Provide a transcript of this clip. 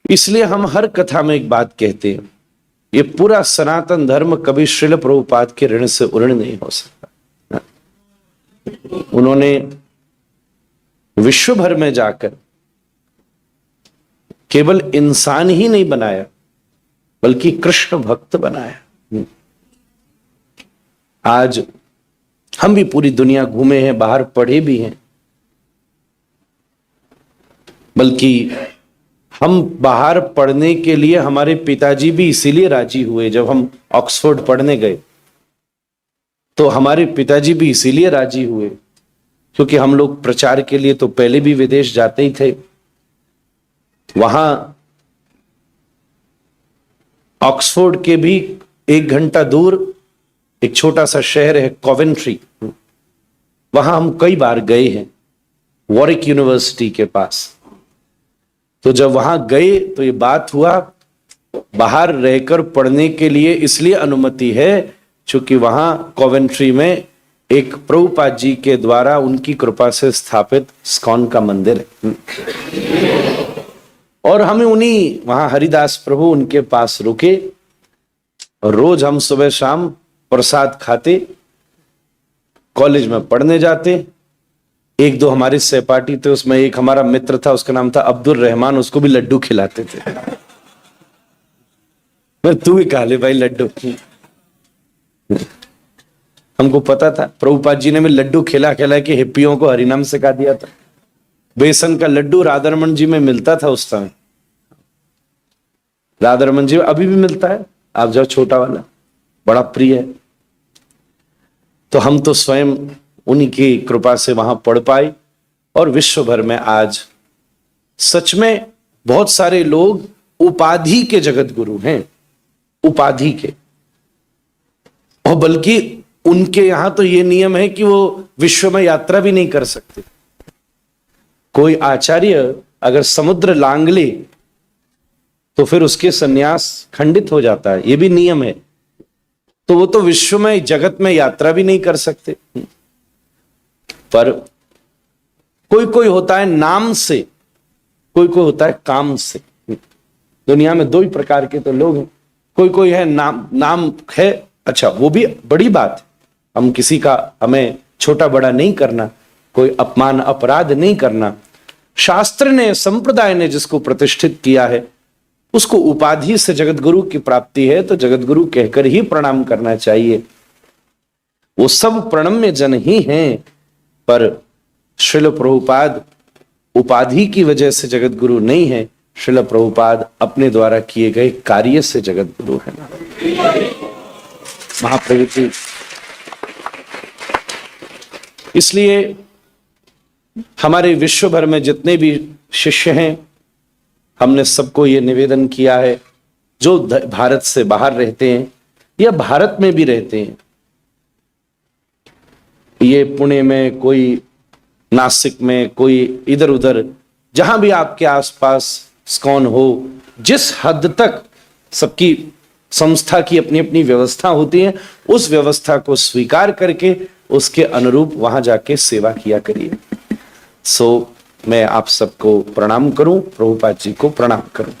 इसलिए हम हर कथा में एक बात कहते हैं, ये पूरा सनातन धर्म कभी श्रील प्रभुपाद के ऋण से उऋण नहीं हो सकता। उन्होंने विश्व भर में जाकर केवल इंसान ही नहीं बनाया, बल्कि कृष्ण भक्त बनाया। आज हम भी पूरी दुनिया घूमे हैं, बाहर पढ़े भी हैं, बल्कि हम बाहर पढ़ने के लिए हमारे पिताजी भी इसीलिए राजी हुए। जब हम ऑक्सफोर्ड पढ़ने गए तो हमारे पिताजी भी इसीलिए राजी हुए क्योंकि हम लोग प्रचार के लिए तो पहले भी विदेश जाते ही थे। वहां ऑक्सफोर्ड के भी 1 घंटा दूर एक छोटा सा शहर है कॉवेंट्री, वहां हम कई बार गए हैं, वॉरिक यूनिवर्सिटी के पास। तो जब वहां गए तो ये बात हुआ, बाहर रहकर पढ़ने के लिए इसलिए अनुमति है क्योंकि वहां कॉवेंट्री में एक प्रभुपाद जी के द्वारा उनकी कृपा से स्थापित इस्कॉन का मंदिर है। और हमें उन्हीं वहां हरिदास प्रभु उनके पास रुके और रोज हम सुबह शाम प्रसाद खाते, कॉलेज में पढ़ने जाते। 1-2 हमारे सहपाठी थे, उसमें एक हमारा मित्र था, उसका नाम था अब्दुल रहमान, उसको भी लड्डू खिलाते थे। मैं तू भी खा ले भाई लड्डू। हमको पता था प्रभुपाद जी ने में लड्डू खिला खिला के हिप्पियों को हरिनाम सिखा दिया था। बेसन का लड्डू राधारमण जी में मिलता था उस समय, राधारमण जी अभी भी मिलता है, आप जाओ, छोटा वाला, बड़ा प्रिय है। तो हम तो स्वयं उन्हीं की कृपा से वहां पढ़ पाए और विश्व भर में आज सच में बहुत सारे लोग उपाधि के जगत गुरु हैं, उपाधि के। और बल्कि उनके यहां तो ये नियम है कि वो विश्व में यात्रा भी नहीं कर सकते। कोई आचार्य अगर समुद्र लांग ले तो फिर उसके सन्यास खंडित हो जाता है, ये भी नियम है। तो वो तो विश्व में जगत में यात्रा भी नहीं कर सकते। पर कोई कोई होता है नाम से, कोई कोई होता है काम से। दुनिया में 2 ही प्रकार के तो लोग हैं। कोई कोई है नाम है, अच्छा वो भी बड़ी बात है, हम किसी का, हमें छोटा बड़ा नहीं करना, कोई अपमान अपराध नहीं करना। शास्त्र ने, संप्रदाय ने जिसको प्रतिष्ठित किया है उसको उपाधि से जगत गुरु की प्राप्ति है तो जगत गुरु कहकर ही प्रणाम करना चाहिए। वो सब प्रणम्य जन ही हैं, पर श्रील प्रभुपाद उपाधि की वजह से जगत गुरु नहीं है, श्रील प्रभुपाद अपने द्वारा किए गए कार्य से जगत गुरु है। महाप्रभु, इसलिए हमारे विश्व भर में जितने भी शिष्य हैं, हमने सबको ये निवेदन किया है, जो भारत से बाहर रहते हैं या भारत में भी रहते हैं, ये पुणे में, कोई नासिक में, कोई इधर उधर, जहां भी आपके आसपास इस्कॉन हो, जिस हद तक सबकी संस्था की अपनी अपनी व्यवस्था होती है, उस व्यवस्था को स्वीकार करके उसके अनुरूप वहां जाके सेवा किया करिए। मैं आप सबको प्रणाम करूं, प्रभुपाद जी को प्रणाम करूं।